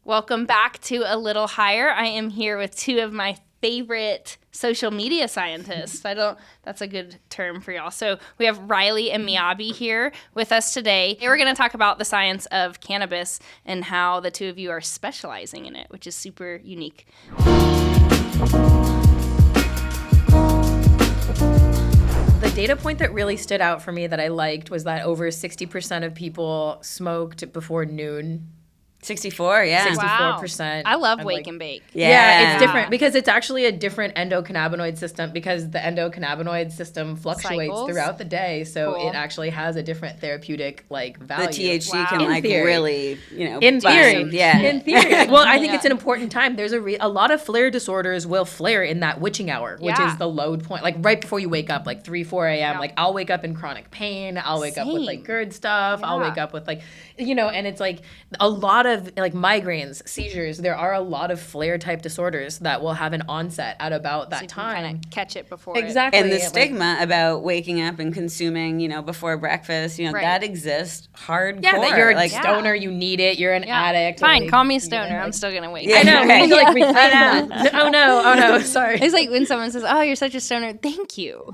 Welcome back to A Little Higher. I am here with two of my favorite social media scientists. That's a good term for y'all. So we have Riley and Miyabe here with us today. We're going to talk about the science of cannabis and how the two of you are specializing in it, which is super unique. The data point that really stood out for me that I liked was that over 60% of people smoked before noon. 64, yeah. 64%. I love wake and bake. Yeah, it's different because it's actually a different endocannabinoid system because the endocannabinoid system fluctuates throughout the day. So it actually has a different therapeutic value. The THC can really, in theory. Yeah. In theory. Well, I think it's an important time. There's a lot of flare disorders will flare in that witching hour, which is the load point. Like right before you wake up, like 3, 4 a.m. Yeah. Like I'll wake up in chronic pain. I'll wake up with GERD stuff. Yeah. I'll wake up with and it's like a lot of migraines, seizures. There are a lot of flare type disorders that will have an onset at about that time. Kind of catch it before exactly. And the stigma about waking up and consuming, before breakfast, that exists hardcore. Yeah, that you're a stoner, you need it, you're an addict. Fine, call me a stoner. I'm still gonna wake. I know. We need to reclaim that. Oh no, sorry. It's like when someone says, "Oh, you're such a stoner." Thank you.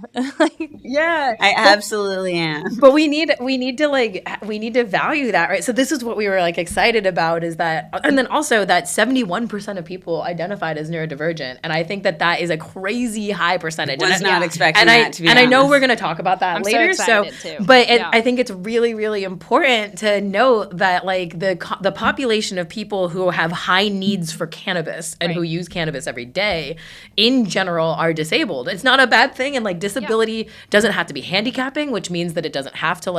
Yeah, I absolutely am. But we need to value that, right? So this is what we were excited about is that, and then also that 71% of people identified as neurodivergent, and I think that is a crazy high percentage. Was not expecting that, to be honest. I know we're going to talk about that later. So too. But I think it's really, really important to note that the population of people who have high needs for cannabis and who use cannabis every day, in general, are disabled. It's not a bad thing, and disability doesn't have to be handicapping, which means that it doesn't have to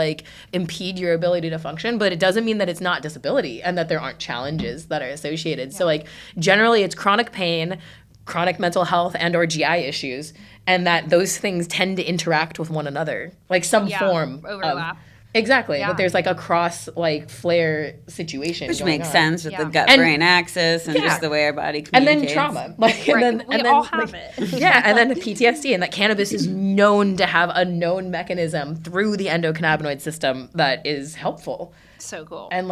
impede your ability to function, but it doesn't mean that it's not disability and that there aren't challenges that are associated. Yeah. So generally it's chronic pain, chronic mental health and or GI issues, and that those things tend to interact with one another, some form overlap. Exactly. Yeah. But there's a cross flare situation. Which makes sense with the gut-brain axis and just the way our body communicates. And then trauma. We all have it. Yeah, and then PTSD, and that cannabis is known to have a known mechanism through the endocannabinoid system that is helpful. So cool. And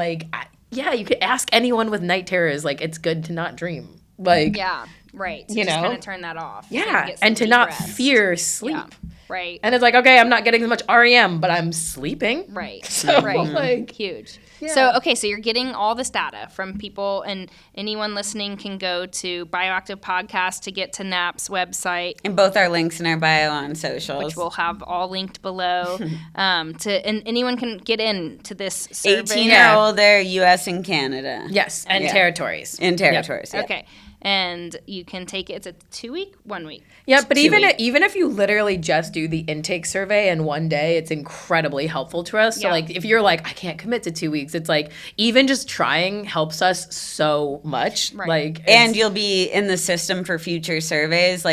you could ask anyone with night terrors, it's good to not dream. Yeah, right. To just kind of turn that off. Yeah, and to not fear sleep. Yeah. Right. And it's okay, I'm not getting as much REM, but I'm sleeping. Right. So, huge. Yeah. So you're getting all this data from people, and anyone listening can go to Bioactive Podcast to get to NAP's website. And both our links in our bio on socials. Which we'll have all linked below. And anyone can get into this survey. 18 or older, U.S. and Canada. Yes, and territories. In territories, yeah. Okay. And you can take it. It's a 2 week, 1 week. Yeah, but even if you literally just do the intake survey in one day, it's incredibly helpful to us. So if you're I can't commit to 2 weeks, it's even just trying helps us so much. Right. And you'll be in the system for future surveys.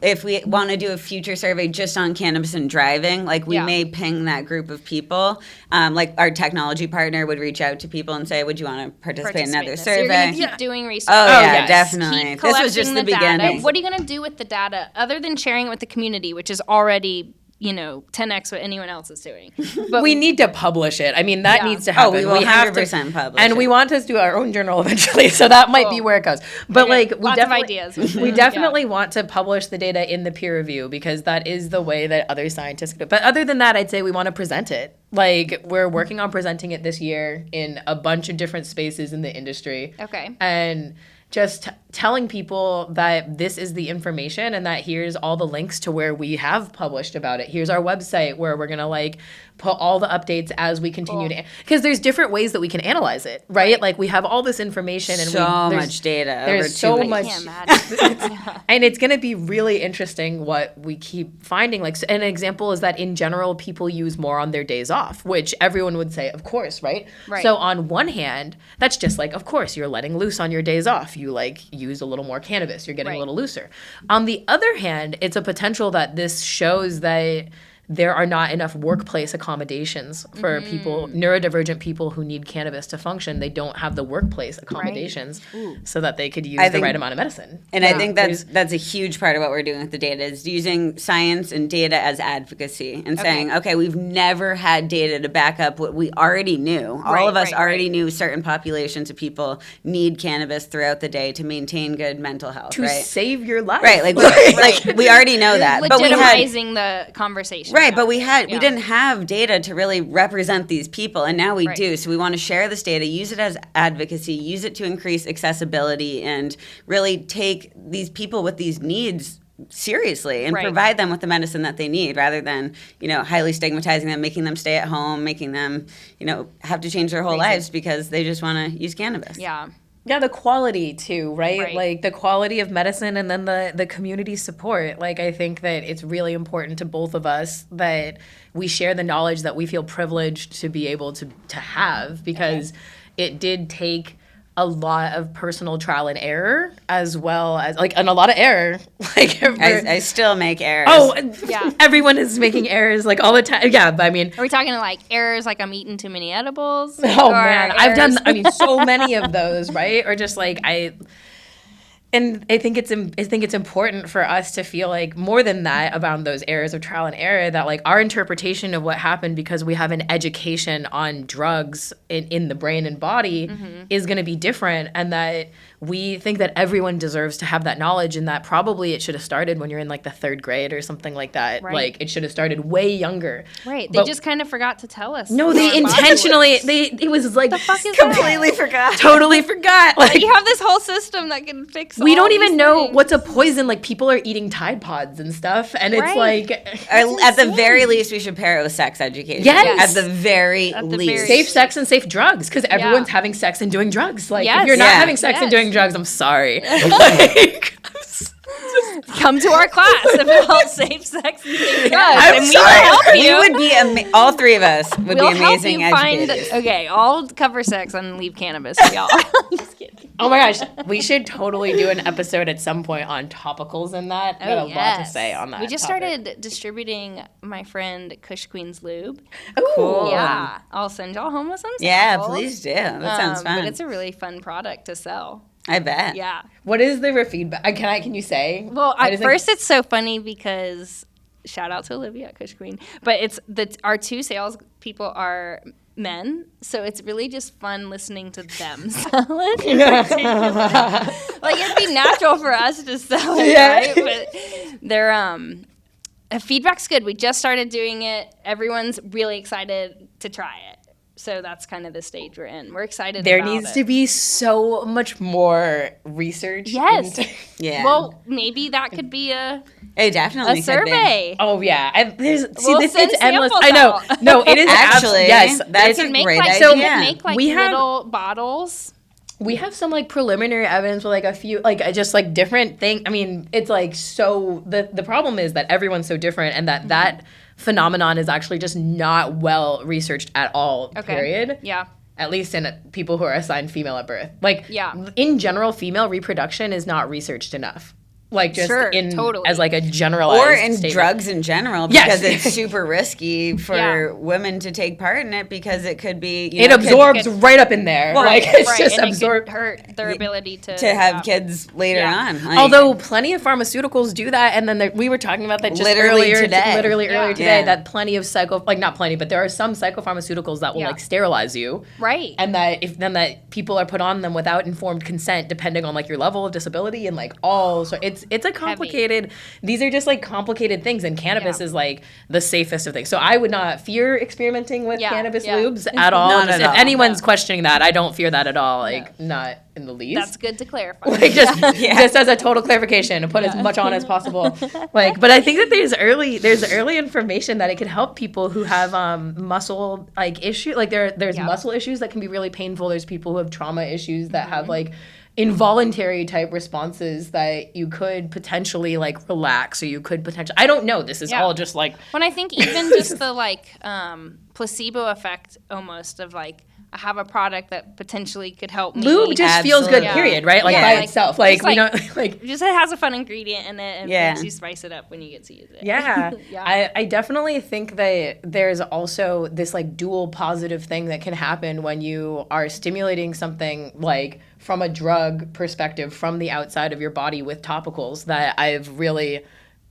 If we want to do a future survey just on cannabis and driving, we may ping that group of people. Our technology partner would reach out to people and say, "Would you want to participate in another survey?" So you're going to keep doing research. Oh yeah, definitely. Keep this was just the beginning. Data. What are you going to do with the data other than sharing it with the community, which is already 10x what anyone else is doing? But we need to publish it. I mean, that needs to happen. We will 100% publish and we want to do our own journal eventually, so that might be where it goes. But lots of ideas. We definitely want to publish the data in the peer review because that is the way that other scientists do it. But other than that, I'd say we want to present it. We're working on presenting it this year in a bunch of different spaces in the industry. Okay. And just telling people that this is the information and that here's all the links to where we have published about it. Here's our website where we're going to put all the updates as we continue to, because there's different ways that we can analyze it, right? We have all this information and so much data. There's so much, I and it's going to be really interesting what we keep finding. An example is that in general, people use more on their days off, which everyone would say, of course, right? So on one hand, that's just of course, you're letting loose on your days off. You use a little more cannabis. You're getting a little looser. On the other hand, it's a potential that this shows that there are not enough workplace accommodations for people, neurodivergent people who need cannabis to function. They don't have the workplace accommodations so that they could use the right amount of medicine. And I think that's a huge part of what we're doing with the data is using science and data as advocacy and saying, okay, we've never had data to back up what we already knew. All of us already knew certain populations of people need cannabis throughout the day to maintain good mental health, to save your life. Right, like we already know that. Legitimizing but we had, the conversation. Right, but we didn't have data to really represent these people, and now we do. So we want to share this data, use it as advocacy, use it to increase accessibility, and really take these people with these needs seriously and provide them with the medicine that they need rather than, highly stigmatizing them, making them stay at home, making them, have to change their whole lives because they just want to use cannabis. Yeah. Yeah, the quality too, right? Like the quality of medicine and then the community support. Like I think that it's really important to both of us that we share the knowledge that we feel privileged to be able to have because it did take a lot of personal trial and error as well as and a lot of error. I still make errors. Oh, yeah. Everyone is making errors all the time. Yeah, but I mean, are we talking errors like I'm eating too many edibles? Oh man, I've done so many of those, right? Or just and I think it's important for us to feel more than that about those errors of trial and error that our interpretation of what happened because we have an education on drugs in the brain and body is going to be different, and that we think that everyone deserves to have that knowledge, and that probably it should have started when you're in the 3rd grade or something like that. Right. It should have started way younger. Right. They just kind of forgot to tell us. No, they intentionally it was the fuck is completely forgot. Totally forgot. You have this whole system that can fix we don't even know things. what's a poison. People are eating Tide Pods and stuff, and it's at the very least, we should pair it with sex education. Yes. At the very least. Safe sex and safe drugs, because everyone's having sex and doing drugs. If you're not having sex and doing drugs, I'm sorry. Come to our class about safe sex and safe drugs. I'm and sorry. We will help you. We would be, all three of us would be amazing educators. Okay, I'll cover sex and leave cannabis for y'all. Just kidding. Oh my gosh, we should totally do an episode at some point on topicals and that. I got a lot to say on that. We just started distributing my friend Kush Queen's lube. Ooh. Cool. Yeah, I'll send y'all home with some samples. Yeah, please do. That sounds fun. But it's a really fun product to sell. I bet. Yeah. What is the feedback? Can you say? Well, at first it's so funny because shout out to Olivia at Kush Queen, but it's our 2 sales people are men, so it's really just fun listening to them sell it. It'd be natural for us to sell it, right? But their feedback's good. We just started doing it. Everyone's really excited to try it. So that's kind of the stage we're in. We're excited there about needs to be so much more research. Yes. Yeah. Well, maybe that could be it definitely a survey. Oh yeah. It's endless. I know. out. No, it is actually. Yes, that's a great idea. So make we have little bottles. We have some preliminary evidence with a few just different things. I mean, it's so the problem is that everyone's so different, and that phenomenon is actually just not well researched at all. Okay. Period. Yeah. At least in people who are assigned female at birth. Yeah. In general, female reproduction is not researched enough. Totally. As a generalized or in statement. drugs in general, because it's super risky for women to take part in it because it could be it absorbs right up in there. It's just absorbed. It could hurt their ability to have kids later on. Although plenty of pharmaceuticals do that, and then we were talking about that just earlier today. That plenty of not plenty, but there are some psychopharmaceuticals that will sterilize you, right? And that people are put on them without informed consent, depending on your level of disability and all. So it's a complicated. These are just complicated things, and cannabis is the safest of things. So I would not fear experimenting with cannabis lubes at all. If anyone's questioning that, I don't fear that at all. Not in the least. That's good to clarify. Just as a total clarification, and put as much on as possible. But I think that there's early information that it could help people who have muscle issue. There's muscle issues that can be really painful. There's people who have trauma issues that have involuntary type responses that you could potentially relax, or you could potentially, I don't know, this is all just when I think even just the placebo effect almost of have a product that potentially could help me. Lube just feels good, Absolutely. period, right? Like Yeah, by like, itself. Like, just we like- don't, like, Just it has a fun ingredient in it and Yeah. makes you spice it up when you get to use it. yeah. Yeah. I definitely think that there's also this like dual positive thing that can happen when you are stimulating something like from a drug perspective from the outside of your body with topicals that I've really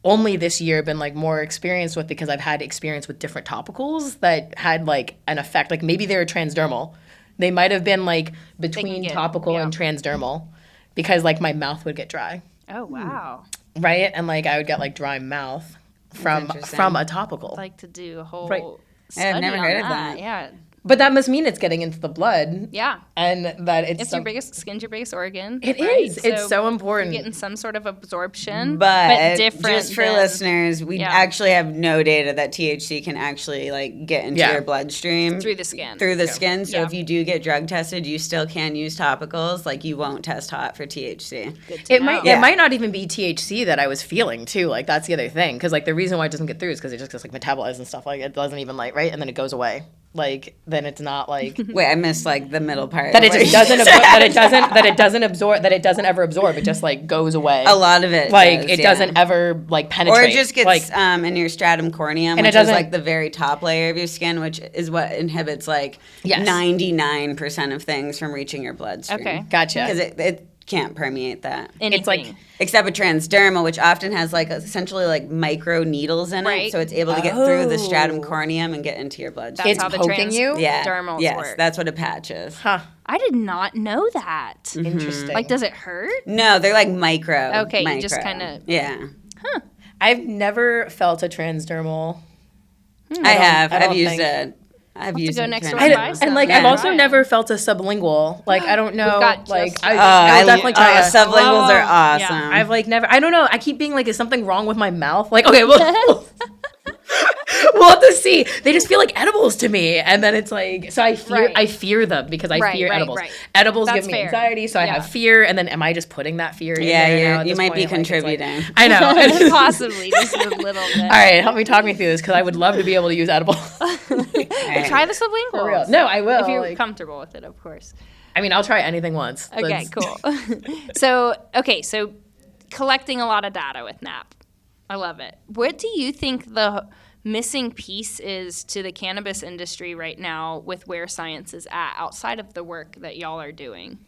only this year been like more experienced with, because I've had experience with different topicals that had like an effect. Like maybe they were transdermal. They might have been like between topical and transdermal, because like my mouth would get dry, Oh, wow. right? And like I would get like dry mouth from interesting. a topical. I'd like to do a whole Right. study I've never on heard of that. that. Yeah. But that must mean it's getting into the blood, Yeah. and that it's Skin's your biggest organ. It right? is. It's so important. You're getting some sort of absorption, But different. just for than- listeners, we yeah. actually have no data that THC can actually like get into Yeah. your bloodstream through the skin. through the skin. So Yeah. if you do get drug tested, you still can use topicals. Like you won't test hot for THC. Good to It know. might Yeah. it might not even be THC that I was feeling too. Like that's the other thing, because like the reason why it doesn't get through is because it just gets like metabolized and stuff. Like it doesn't even like right, and then it goes away. Like then it's not like Wait, I missed like the middle part. that it What just you doesn't said. that it doesn't absorb, that it doesn't ever absorb. It just like goes away. A lot of it like does, it yeah. doesn't ever like Or penetrate. it just gets like in your stratum corneum, And it which is doesn't- like the very top layer of your skin, which is what inhibits like Yes. 99% of things from reaching your bloodstream. Okay. Gotcha. Because it can't permeate that. It's like Anything. Except with transdermal, which often has like essentially like micro needles in Right. it, so it's able to get through the stratum Oh. corneum and get into your bloodstream. That's It's how the poking you? Yeah. transdermals Yes, work. that's what a patch is. huh, I did not know that. interesting. Like, does it hurt? No, they're like micro. Okay, you just micro. kinda- Yeah. I've never felt a transdermal. I have. I don't I've used think- it. I've used go it. next trans- door I and don't- buy and some. like Yeah. I've also Right. never felt a sublingual. Like I don't know. got Like just- I will definitely try. sublinguals are Yeah. awesome. I've like never. I don't know. I keep being like, is something wrong with my mouth? Like okay, well, we'll have to see. They just feel like edibles to me, and then it's like so. Right. I fear them because I Right, fear right, edibles. right. Edibles That's give me fair. anxiety, so I Yeah. have fear. And then am I just putting that fear? Yeah, in there you're- now at you this might point? be Like, it's like- contributing. I know. Possibly, just a little bit. All right, help me talk me through this because I would love to be able to use edibles. Try the sublinguals. For real. No, I will. If you're like- comfortable with it, of course. I mean, I'll try anything once. Okay, That's- cool. So collecting a lot of data with NAP. I love it. What do you think the missing piece is to the cannabis industry right now with where science is at outside of the work that y'all are doing?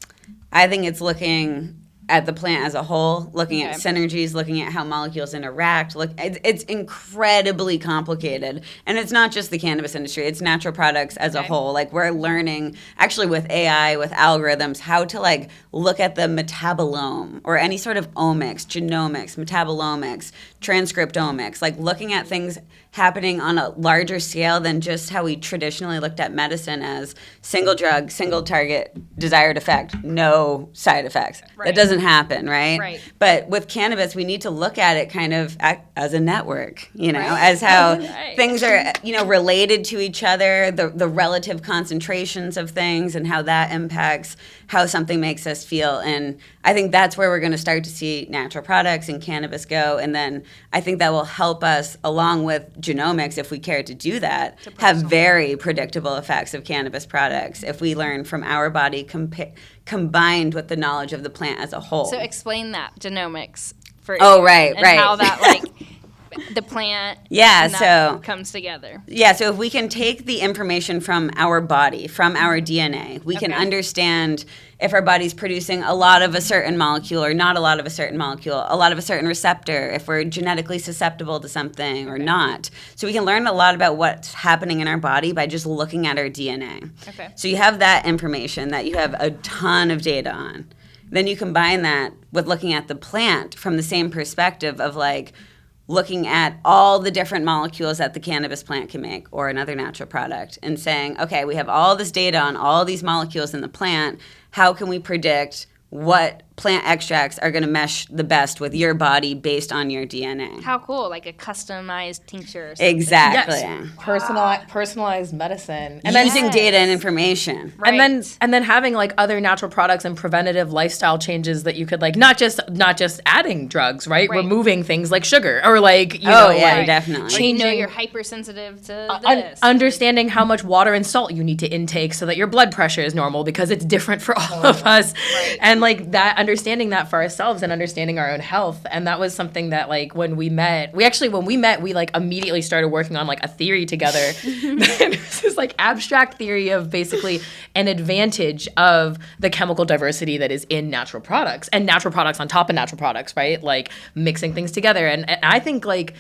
I think it's looking at the plant as a whole, looking at Okay. synergies, looking at how molecules interact. It's incredibly complicated, and it's not just the cannabis industry; it's natural products as a Okay. whole. Like we're learning, actually, with AI, with algorithms, how to like look at the metabolome or any sort of omics, genomics, metabolomics, transcriptomics, like looking at things happening on a larger scale than just how we traditionally looked at medicine as single drug, single target, desired effect, no side effects. Right. That doesn't happen, right? Right. But with cannabis, we need to look at it kind of as a network, you know, Right. as how Right. things are, you know, related to each other, the relative concentrations of things and how that impacts how something makes us feel. And I think that's where we're going to start to see natural products and cannabis go. And then I think that will help us, along with genomics, if we care to do that, have very predictable effects of cannabis products if we learn from our body combined with the knowledge of the plant as a whole. So explain that genomics for Oh, right, and right. how that like the plant Yeah, and that so- comes together. Yeah, so if we can take the information from our body, from our DNA, we can Okay. understand if our body's producing a lot of a certain molecule or not a lot of a certain molecule, a lot of a certain receptor, if we're genetically susceptible to something or not. So we can learn a lot about what's happening in our body by just looking at our DNA. Okay. So you have that information that you have a ton of data on. Then you combine that with looking at the plant from the same perspective of like, looking at all the different molecules that the cannabis plant can make or another natural product and saying, okay, we have all this data on all these molecules in the plant. How can we predict what plant extracts are going to mesh the best with your body based on your DNA. How cool, like a customized tincture or something. Exactly. Yes. Personalized medicine. And using data and information. Right. And then having like other natural products and preventative lifestyle changes that you could like not just adding drugs, right? Removing things like sugar or like definitely. Changing, you're hypersensitive to this. Understanding how much water and salt you need to intake so that your blood pressure is normal because it's different for all of us. Right. And like that, understanding that for ourselves and understanding our own health. And that was something that like when we met, we like immediately started working on like a theory together. This is like abstract theory of basically an advantage of the chemical diversity that is in natural products and natural products on top of natural products, right? Like mixing things together. And I think like,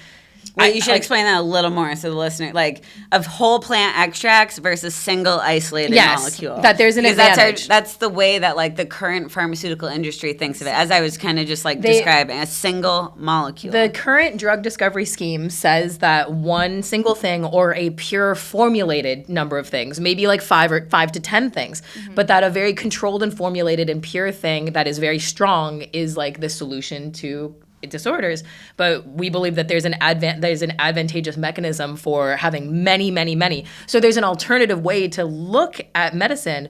Well, you should explain that a little more so the listener, like of whole plant extracts versus single isolated molecule. That there's an advantage. That's the way that like the current pharmaceutical industry thinks of it, as I was kind of just like describing, a single molecule. The current drug discovery scheme says that one single thing or a pure formulated number of things, maybe like 5 to 10 things, but that a very controlled and formulated and pure thing that is very strong is like the solution to disorders. But we believe that there's an advantageous mechanism for having many. So there's an alternative way to look at medicine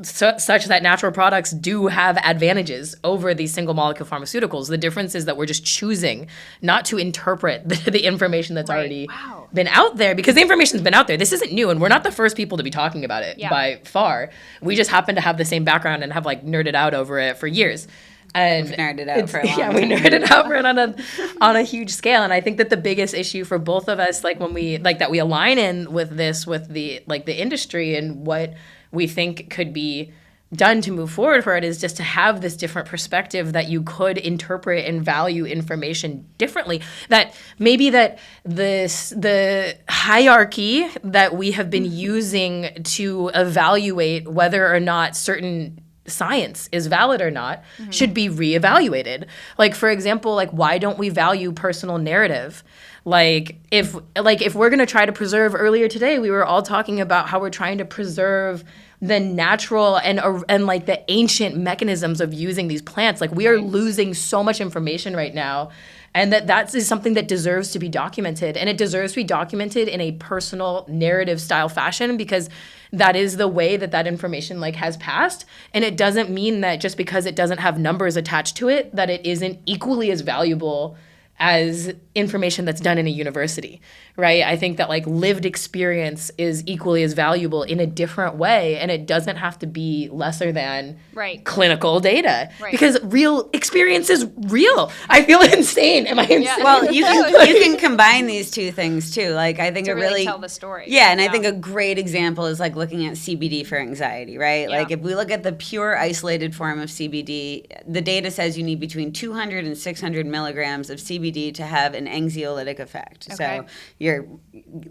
such that natural products do have advantages over these single molecule pharmaceuticals. The difference is that we're just choosing not to interpret the information that's already been out there, because the information's been out there. This isn't new, and we're not the first people to be talking about it by far. We just happen to have the same background and have like nerded out over it for years. And we've nerded out for a long time. we nerded out for it on a huge scale. And I think that the biggest issue for both of us, like when we like that we align in with this, with the like the industry and what we think could be done to move forward for it, is just to have this different perspective that you could interpret and value information differently. That maybe that the hierarchy that we have been using to evaluate whether or not certain science is valid or not should be reevaluated. Like, for example, like why don't we value personal narrative? Like if we're going to try to preserve, earlier today we were all talking about how we're trying to preserve the natural and like the ancient mechanisms of using these plants. Like we are losing so much information right now. And that is something that deserves to be documented. And it deserves to be documented in a personal narrative style fashion, because that is the way that information like has passed. And it doesn't mean that just because it doesn't have numbers attached to it, that it isn't equally as valuable as information that's done in a university, right? I think that like lived experience is equally as valuable in a different way, and it doesn't have to be lesser than clinical data, because real experience is real. I feel insane. Am I insane? Yeah. Well, you can combine these two things too. Like I think to it really tell the story. Yeah, and I think a great example is like looking at CBD for anxiety, right? Yeah. Like if we look at the pure isolated form of CBD, the data says you need between 200 and 600 milligrams of CBD to have an anxiolytic effect. So you're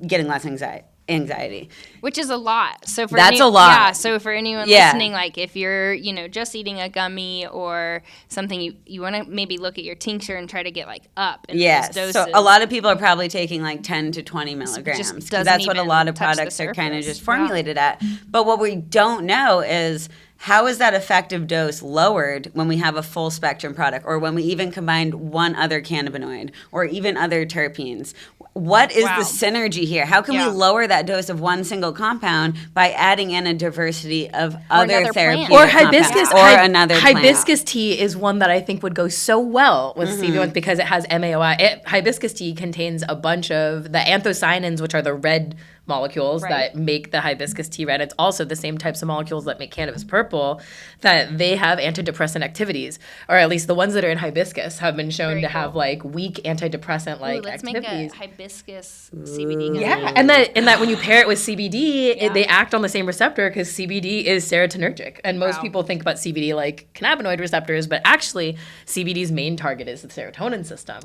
getting less anxiety. Which is a lot. So for That's a lot. Yeah. So for anyone listening, like if you're, just eating a gummy or something, you want to maybe look at your tincture and try to get like up in those doses. So a lot of people are probably taking like 10 to 20 milligrams. Just That's what a lot of products are kind of just formulated at. But what we don't know is, how is that effective dose lowered when we have a full spectrum product, or when we even combined one other cannabinoid or even other terpenes? What is the synergy here? How can we lower that dose of one single compound by adding in a diversity of other therapeutic or hibiscus or another plant? Hibiscus tea is one that I think would go so well with CB1 because it has MAOI. Hibiscus tea contains a bunch of the anthocyanins, which are the red molecules that make the hibiscus tea red. It's also the same types of molecules that make cannabis purple, that they have antidepressant activities, or at least the ones that are in hibiscus have been shown to have like weak antidepressant like activities. Let's make a hibiscus CBD gummy. Yeah, and that when you pair it with CBD, they act on the same receptor, because CBD is serotonergic, and most people think about CBD like cannabinoid receptors, but actually CBD's main target is the serotonin system.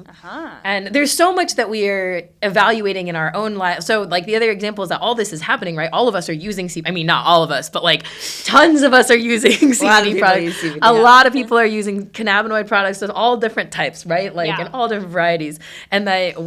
And there's so much that we are evaluating in our own life. So like the other example is that all this is happening, right? All of us are using CBD. I mean, not all of us, but like tons of us are using CBD products. A lot of people are using cannabinoid products of all different types, right? Like in all different varieties. And that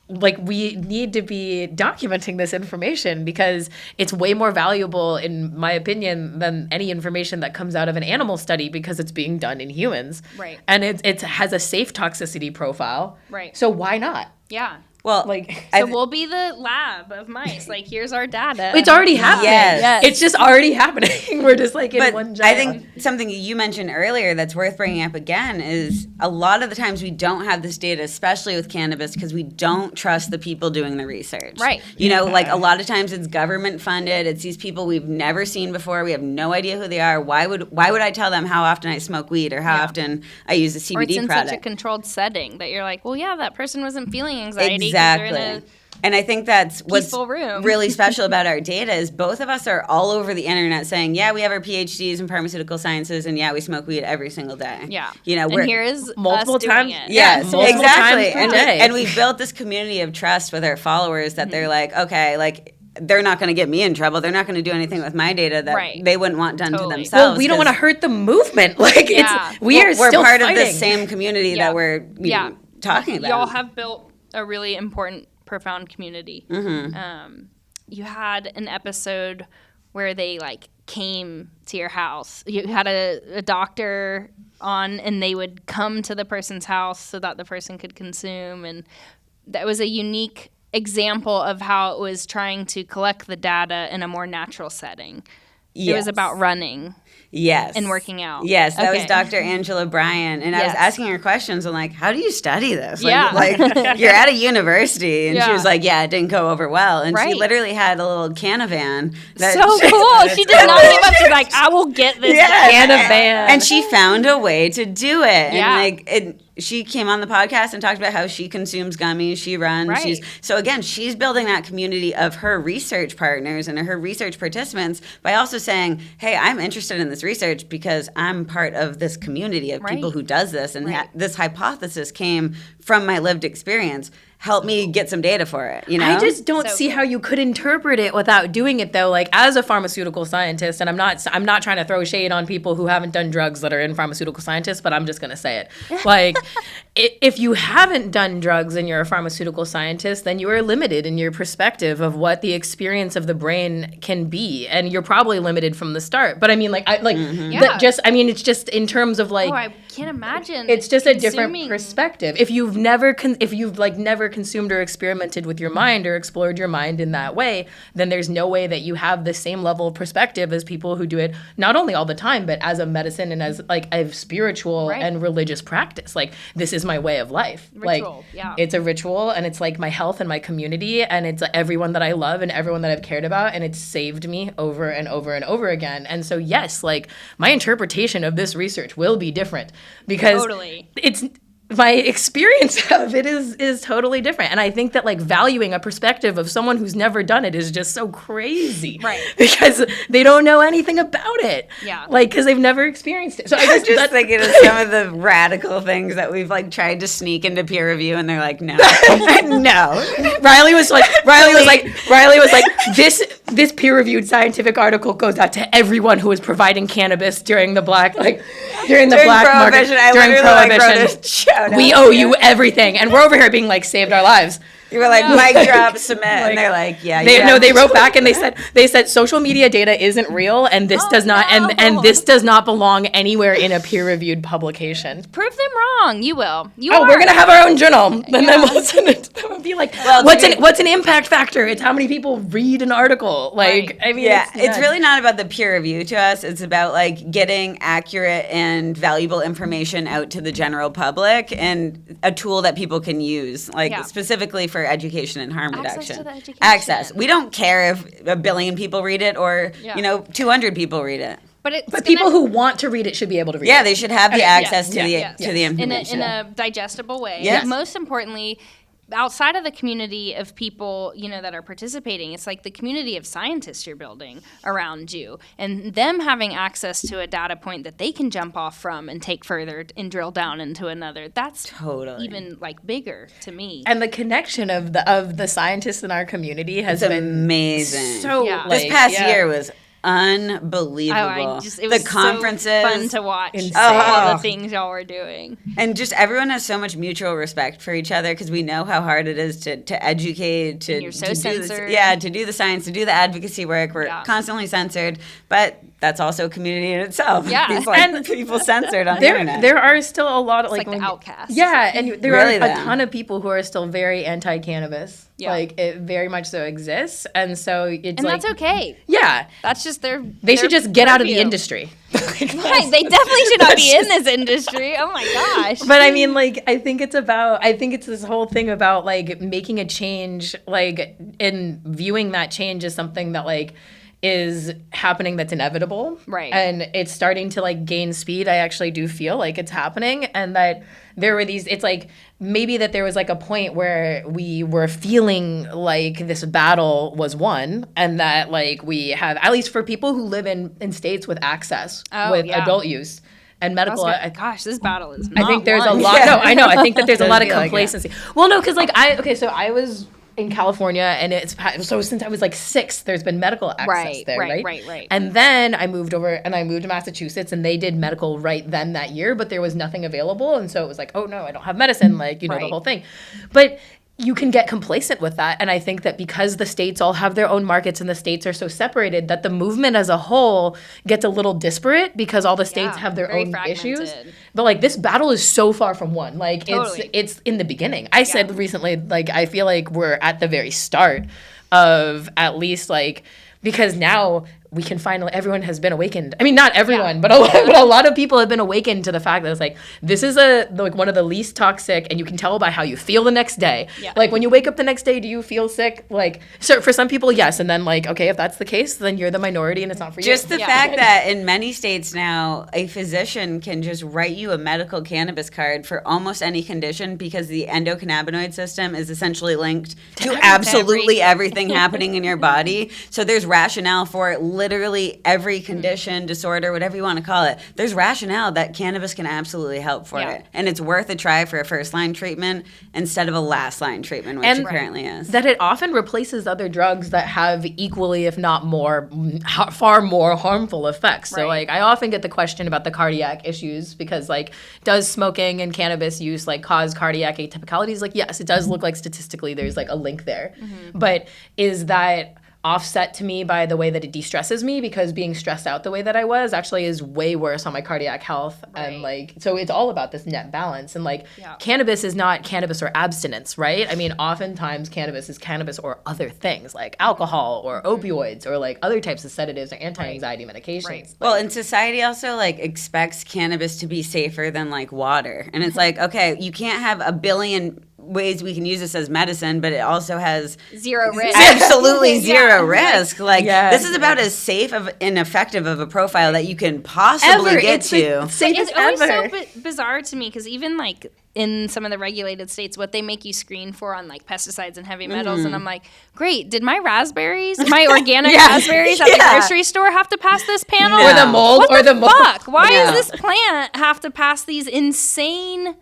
like we need to be documenting this information because it's way more valuable, in my opinion, than any information that comes out of an animal study because it's being done in humans. Right. And it has a safe toxicity profile. Right. So why not? Yeah. Well, Like, So we'll be the lab of mice. Like, here's our data. it's already happening. Yes. It's just already happening. We're just like in but one giant. I think something you mentioned earlier that's worth bringing up again is a lot of the times we don't have this data, especially with cannabis, because we don't trust the people doing the research. Right. You know, like a lot of times it's government funded. It's these people we've never seen before. We have no idea who they are. Why would I tell them how often I smoke weed or how often I use a CBD or it's in product? such a controlled setting that you're like, well, yeah, that person wasn't feeling anxiety. 'Cause they're in Exactly. And I think that's what's peaceful room. really special about our data is both of us are all over the internet saying, yeah, we have our PhDs in pharmaceutical sciences, and yeah, we smoke weed every single day. Yeah. You know, and here is multiple us doing times- it. Yes, multiple exactly. times per day. And we built this community of trust with our followers that they're like, okay, like they're not going to get me in trouble. They're not going to do anything with my data that Right. they wouldn't want done Totally. to themselves. well, we don't want to 'cause hurt the movement. Like Yeah. we're still part fighting. of the same community Yeah. that we're talking about. Y'all have built a really important, profound community. You had an episode where they like came to your house. You had a doctor on, and they would come to the person's house so that the person could consume, and that was a unique example of how it was trying to collect the data in a more natural setting. It was Yes. about running. Yes. And working out. Yes, that was Okay. Dr. Angela Bryan. And I was Yes. asking her questions. I'm like, how do you study this? Like, Yeah. like you're at a university. And she Yeah. was like, yeah, it didn't go over well. And she Right. literally had a little Canavan. That So cool. She did not give up. She's like, I will get this. Yes. Canavan. And she found a way to do it. Yeah. And like she came on the podcast and talked about how she consumes gummies, she runs. Right. So again, she's building that community of her research partners and her research participants by also saying, hey, I'm interested in this research because I'm part of this community of people Right. who does this. And Right. this hypothesis came from my lived experience. Help me get some data for it, you know? I just don't So see cool. how you could interpret it without doing it though. Like as a pharmaceutical scientist, and I'm not trying to throw shade on people who haven't done drugs that are in pharmaceutical scientists, but I'm just gonna say it. Like if you haven't done drugs and you're a pharmaceutical scientist, then you are limited in your perspective of what the experience of the brain can be, and you're probably limited from the start. But I mean, Yeah. it's just in terms of like. Oh, I can't imagine. It's just a different consuming- perspective. If you've never never consumed or experimented with your mind or explored your mind in that way, then there's no way that you have the same level of perspective as people who do it not only all the time, but as a medicine and as like a spiritual Right. and religious practice. Like this is my way of life. Ritual, like yeah. it's a ritual, and it's like my health and my community, and it's everyone that I love and everyone that I've cared about, and it's saved me over and over and over again. And so yes, like my interpretation of this research will be different because Totally. it's my experience of it is totally different. And I think that like valuing a perspective of someone who's never done it is just so crazy. Right. Because they don't know anything about it. Yeah. Like, because they've never experienced it. So I I'm guess just that's thinking of some of the radical things that we've like tried to sneak into peer review, and they're like, no, no. Riley was like, this peer-reviewed scientific article goes out to everyone who was providing cannabis during the black market, during Prohibition, I during literally, like, prohibition. wrote a shout out We to owe you. you everything, and we're over here being like, saved our lives. You were like, mic drop, submit, and they're like, yeah, They wrote back and they said social media data isn't real, and this does not and this does not belong anywhere in a peer-reviewed publication. Prove them wrong. You will. We're gonna have our own journal, and then we'll send it to them and be like, Well, what's an impact factor? It's how many people read an article. Like, Right. I mean, Yeah, it's nuts. really not about the peer review to us. It's about like getting accurate and valuable information out to the general public and a tool that people can use, like Yeah. specifically for education and harm Access reduction. to the education. Access. We don't care if 1 billion people read it or Yeah. 200 people read it. But People who want to read it should be able to read Yeah, it. they should have the access to the in information. a digestible way. Yes. Most importantly, outside of the community of people, that are participating, it's like the community of scientists you're building around you, and them having access to a data point that they can jump off from and take further and drill down into another. That's Totally. even like bigger to me. And the connection of the scientists in our community has It's been amazing. so Yeah. This like, past yeah. year was unbelievable. It was the conferences, so fun to watch Insane. all the things y'all were doing. and just everyone has so much mutual respect for each other because we know how hard it is to educate, to, And you're so to censored. to do the science, to do the advocacy work. We're constantly censored, but that's also a community in itself. Yeah. These like people censored on the internet. There are still a lot of It's like the outcasts. Yeah, and there Really, are though. a ton of people who are still very anti-cannabis. Yeah. Like it very much so exists, and so it's And like that's okay. Yeah, That's just they should just get out of the purview. industry. Right, they definitely should not be in this industry. Oh my gosh. But I mean, like, I think it's this whole thing about like making a change, like, and viewing that change as something that like is happening that's inevitable. Right. And it's starting to like gain speed. I actually do feel like it's happening, and that there were it's like maybe that there was like a point where we were feeling like this battle was won, and that like we have, at least for people who live in states with access with adult use and medical. Gosh, this battle is not I think there's won. a lot. No, I know. I think that there's a lot of feel like it. complacency. Well, no, because like so I was in California, and so since I was like 6, there's been medical access there, right? Right. And then I moved over, and I moved to Massachusetts, and they did medical right then that year, but there was nothing available, and so it was like, oh no, I don't have medicine, like the whole thing. But you can get complacent with that, and I think that because the states all have their own markets and the states are so separated, that the movement as a whole gets a little disparate because all the states have their very own issues. fragmented. But like this battle is so far from won. Like Totally. it's in the beginning. I said recently, like I feel like we're at the very start of at least like, because now we can finally, everyone has been awakened. I mean, not everyone, but a lot of people have been awakened to the fact that it's like, this is one of the least toxic, and you can tell by how you feel the next day. Yeah. Like when you wake up the next day, do you feel sick? Like, so for some people, yes. And then like, okay, if that's the case, then you're the minority and it's not for you. Just the fact that in many states now, a physician can just write you a medical cannabis card for almost any condition because the endocannabinoid system is essentially linked to absolutely everything happening in your body. So there's rationale for it. Literally every condition, disorder, whatever you want to call it, there's rationale that cannabis can absolutely help for it. And it's worth a try for a first-line treatment instead of a last-line treatment, which it currently is. That it often replaces other drugs that have equally, if not more, far more harmful effects. So, like, I often get the question about the cardiac issues because, like, does smoking and cannabis use, like, cause cardiac atypicalities? Like, yes, it does look like statistically there's, like, a link there. But is that offset to me by the way that it de-stresses me, because being stressed out the way that I was actually is way worse on my cardiac health. And like, so it's all about this net balance. And like, cannabis is not cannabis or abstinence, right? I mean, oftentimes cannabis is cannabis or other things like alcohol or opioids or like other types of sedatives or anti-anxiety medications. Well, and society also like expects cannabis to be safer than like water. And it's like, okay, you can't have a billion ways we can use this as medicine, but it also has zero risk. Absolutely zero risk. Like this is about as safe and effective of a profile that you can possibly get to. It's always so bizarre to me because even like in some of the regulated states, what they make you screen for on like pesticides and heavy metals, and I'm like, great, did my raspberries, my organic raspberries at the grocery store have to pass this panel? Or the mold, what or the mold. Fuck? Why does this plant have to pass these insane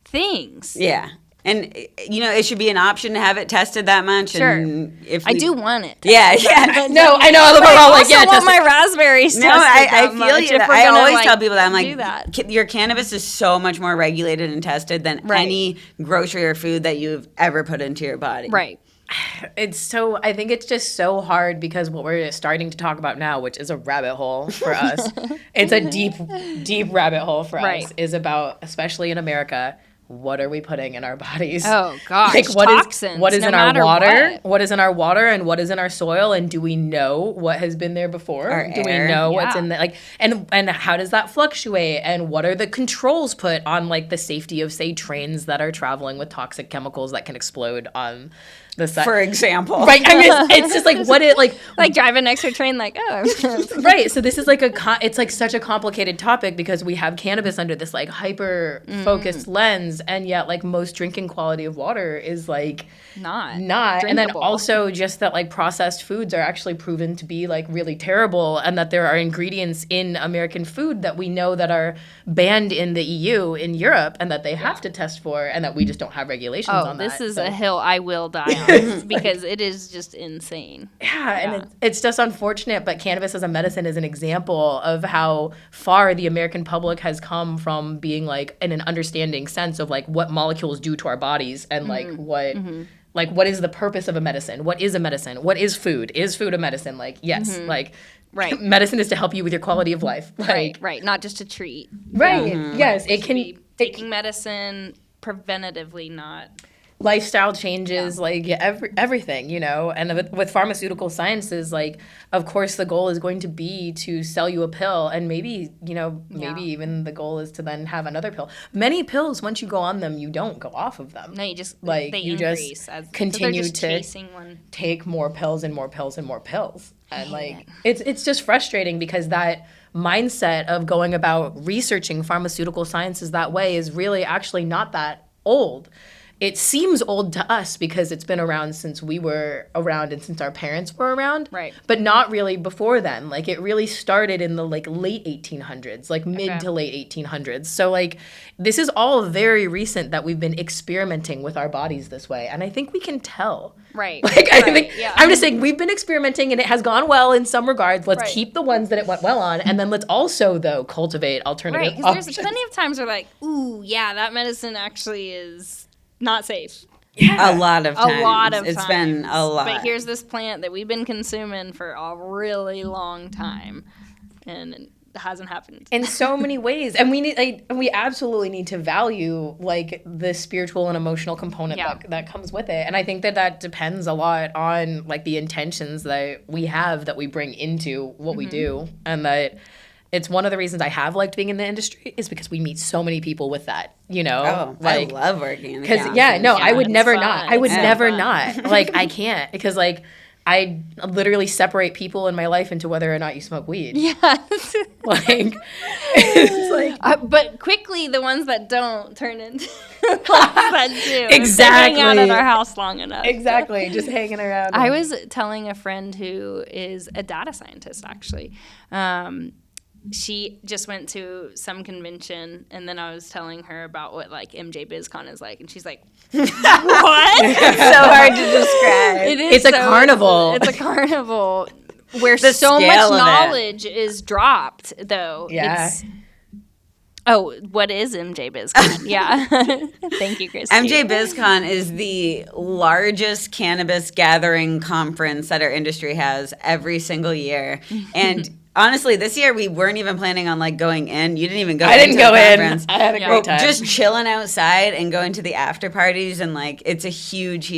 things? Yeah. And, you know, it should be an option to have it tested that much. Sure. And if I do want it. Yeah. No, I know. But I also like, yeah, want my raspberries tested. No, I feel much you. if we're I gonna, always like, tell people that. I'm like, do that. Your cannabis is so much more regulated and tested than any grocery or food that you've ever put into your body. Right. I think it's just so hard because what we're starting to talk about now, which is a rabbit hole for us, it's a deep, deep rabbit hole for us, is about, especially in America, what are we putting in our bodies? Oh gosh, like toxins. What is no in our water? What What is in our water and what is in our soil? And do we know what has been there before? Do we know what's in the like? And how does that fluctuate? And what are the controls put on like the safety of say trains that are traveling with toxic chemicals that can explode on the side? For example, right? I mean, it's just like what it like driving next to a train, like right. So this is like it's like such a complicated topic because we have cannabis under this like hyper focused lens, and yet like most drinking quality of water is like not drinkable. And then also just that like processed foods are actually proven to be like really terrible, and that there are ingredients in American food that we know that are banned in the EU, in Europe, and that they have to test for, and that we just don't have regulations on that. This is a hill I will die because it is just insane. Yeah, and it's just unfortunate, but cannabis as a medicine is an example of how far the American public has come from being like in an understanding sense of like what molecules do to our bodies and like what is the purpose of a medicine? What is a medicine? What is food? Is food a medicine? Like, yes, like Right. medicine is to help you with your quality of life. Like, Right. Not just to treat. Right. Yes, It can be taking medicine preventatively, not lifestyle changes, like everything, you know. And with pharmaceutical sciences, like, of course, the goal is going to be to sell you a pill, and maybe, you know, maybe even the goal is to then have another pill. Many pills, once you go on them, you don't go off of them. No, you just like they you increase just as continue just to chasing one. take more pills and more pills and more pills, and like it's just frustrating because that mindset of going about researching pharmaceutical sciences that way is really actually not that old. It seems old to us because it's been around since we were around and since our parents were around. Right. But not really before then. Like it really started in the like late 1800s, like mid to late 1800s. So like this is all very recent that we've been experimenting with our bodies this way. And I think we can tell. Right. Like I think yeah. I'm just saying we've been experimenting and it has gone well in some regards. Let's keep the ones that it went well on, and then let's also though cultivate alternative Right, because options. there's plenty of times where like, ooh, yeah, that medicine actually is not safe. Yeah. A lot of times. It's been a lot. But here's this plant that we've been consuming for a really long time, and it hasn't happened. In so many ways, and we absolutely need to value like the spiritual and emotional component that comes with it. And I think that depends a lot on like the intentions that we have that we bring into what we do, and that it's one of the reasons I have liked being in the industry is because we meet so many people with that, you know. I love working in the because I would never not. I would never not. Like I can't because like I literally separate people in my life into whether or not you smoke weed. Yeah. Like it's like but quickly the ones that don't turn into the ones that do. Exactly. Hang out at our house long enough. Exactly. Just hanging around. I was telling a friend who is a data scientist actually. She just went to some convention, and then I was telling her about what like MJ BizCon is like, and she's like, "What?" It's so hard to describe. It is. It's a carnival. It's a carnival where The so much scale of it. knowledge is dropped, though. Yeah. What is MJ BizCon? Yeah. Thank you, Christy. MJ BizCon is the largest cannabis gathering conference that our industry has every single year, and honestly, this year we weren't even planning on like going in. You didn't even go. I didn't go in. Conference. I had a great time. Just chilling outside and going to the after parties, and like it's a huge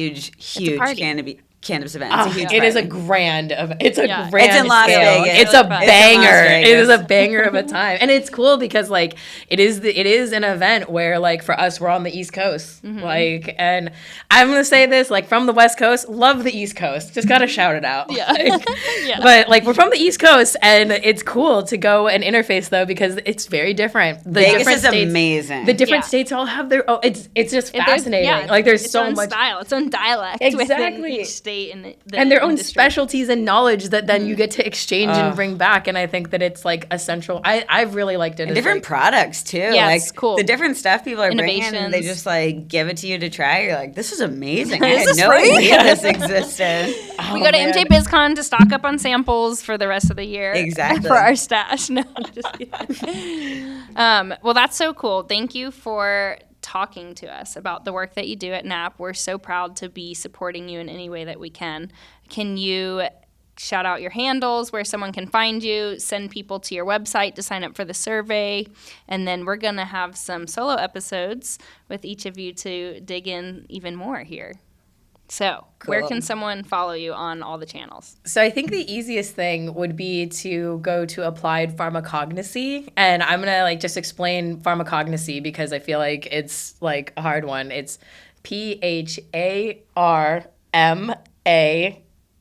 cannabis event. It's a huge it is party. a grand it's a grand It's in Las scale. Vegas. It's Really a fun. banger. It's It in is Las a banger of a time. And it's cool because like it is an event where like for us we're on the East Coast. Like, and I'm gonna say this, like from the West Coast, love the East Coast. Just gotta shout it out. Yeah. Like, Yeah. But like we're from the East Coast and it's cool to go and interface though because it's very different. The Vegas different is states, amazing. The different Yeah. states all have their it's just There's- fascinating. yeah, Like there's its so own much style, its own dialect Exactly. within each state and and their own industry. specialties and knowledge that then you get to exchange and bring back. And I think that it's like essential. I've really liked it. And as, different like, products too. Yeah, like it's cool. The different stuff people are bringing, and they Innovations. just like give it to you to try. You're like, this is amazing. I This had is no free. idea this existed. We go to man. MJ BizCon to stock up on samples for the rest of the year. Exactly. For our stash. No, I'm just kidding. Well, that's so cool. Thank you for talking to us about the work that you do at NAP. We're so proud to be supporting you in any way that we can. Can you shout out your handles, where someone can find you, send people to your website to sign up for the survey, and then we're going to have some solo episodes with each of you to dig in even more here. So, where Cool. can someone follow you on all the channels? So I think the easiest thing would be to go to Applied Pharmacognosy, and I'm gonna like just explain pharmacognosy because I feel like it's like a hard one. It's PHARMA.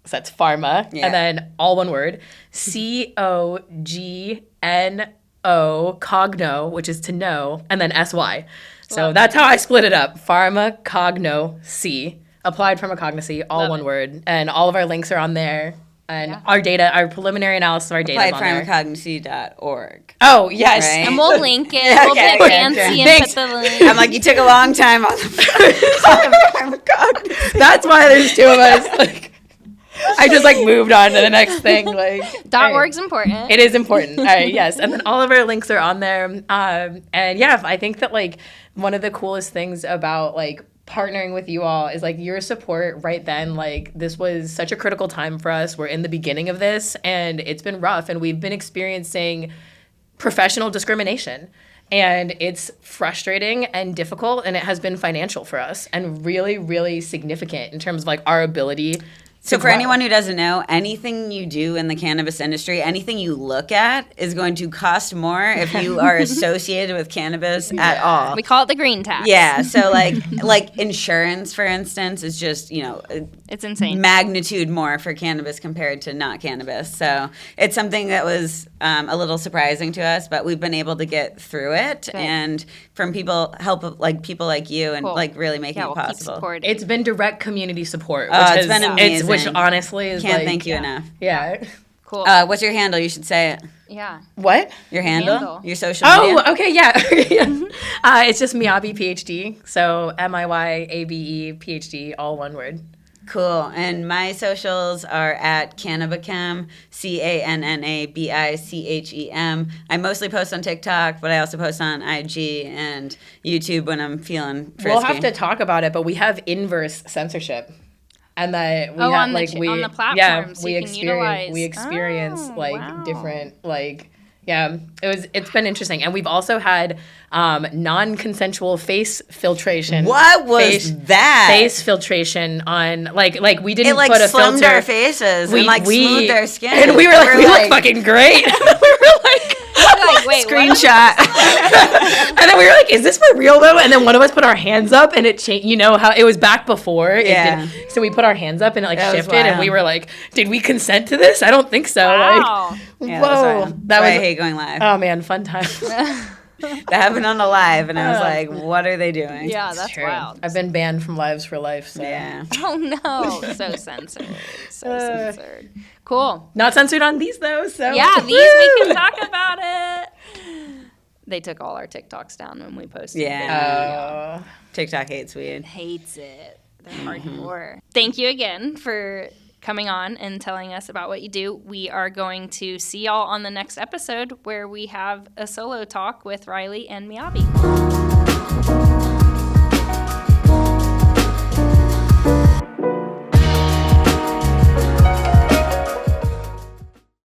So that's pharma, Yeah. and then all one word, COGNO, cogno, which is to know, and then SY. So that's how I split it up. Pharmacognosy, Applied Pharmacognosy, all Love one it. word, and all of our links are on there. And our data, our preliminary analysis of our data is on there. AppliedPharmacognosy.org. Oh, yes. Right? And we'll link it. We'll Okay, get okay, fancy okay. and Thanks. put the link. I'm like, you took a long time on the That's why there's two of us. Like, I just like moved on to the next thing. Like .org's important. It is important. All right, yes. And then all of our links are on there. And yeah, I think that like one of the coolest things about like partnering with you all is like your support right then. Like this was such a critical time for us. We're in the beginning of this and it's been rough and we've been experiencing professional discrimination. And it's frustrating and difficult and it has been financial for us and really, really significant in terms of like our ability. So for anyone who doesn't know, anything you do in the cannabis industry, anything you look at is going to cost more if you are associated with cannabis at all. We call it the green tax. Yeah, so like insurance, for instance, is just, it's insane. Magnitude more for cannabis compared to not cannabis. So it's something that was a little surprising to us, but we've been able to get through it. Good. And from people like you and like really making it we'll possible. keep supporting. It's been direct community support. It's been amazing. Which honestly is Can't like, thank you enough. Yeah. Cool. What's your handle? You should say it. Yeah. What? Your handle? Handle. Your social media? Oh, okay, yeah. It's just Miyabe PhD. So MIYABE PhD, all one word. Cool. And my socials are at Cannabichem, CANNABICHEM. I mostly post on TikTok, but I also post on IG and YouTube when I'm feeling frisky. We'll have to talk about it, but we have inverse censorship. And that we have on like the on the platform, yeah, so you can utilize. we experience wow. different it's been interesting. And we've also had non-consensual face filtration. What was that? Face filtration on like we didn't it like put a slimmed filter. our faces and like smoothed our skin. And we were like, we look fucking great. We were like Wait, screenshot. And then we were like, is this for real though? And then one of us put our hands up and it changed. You know how it was back before. Yeah. So we put our hands up and it like That was shifted and wild. we were like, did we consent to this? I don't think so. Wow. Like, Yeah, whoa. that was I hate going live. Oh man, fun time. That happened on the live and I was like, what are they doing? Yeah, that's True. wild. I've been banned from lives for life. So. Yeah. Oh no, so censored. So censored. Cool. Not censored on these though. So Yeah, these we can talk about it. They took all our TikToks down when we posted. Yeah. TikTok hates weed. Hates it. They're hardcore. Thank you again for coming on and telling us about what you do. We are going to see y'all on the next episode where we have a solo talk with Riley and Miyabe.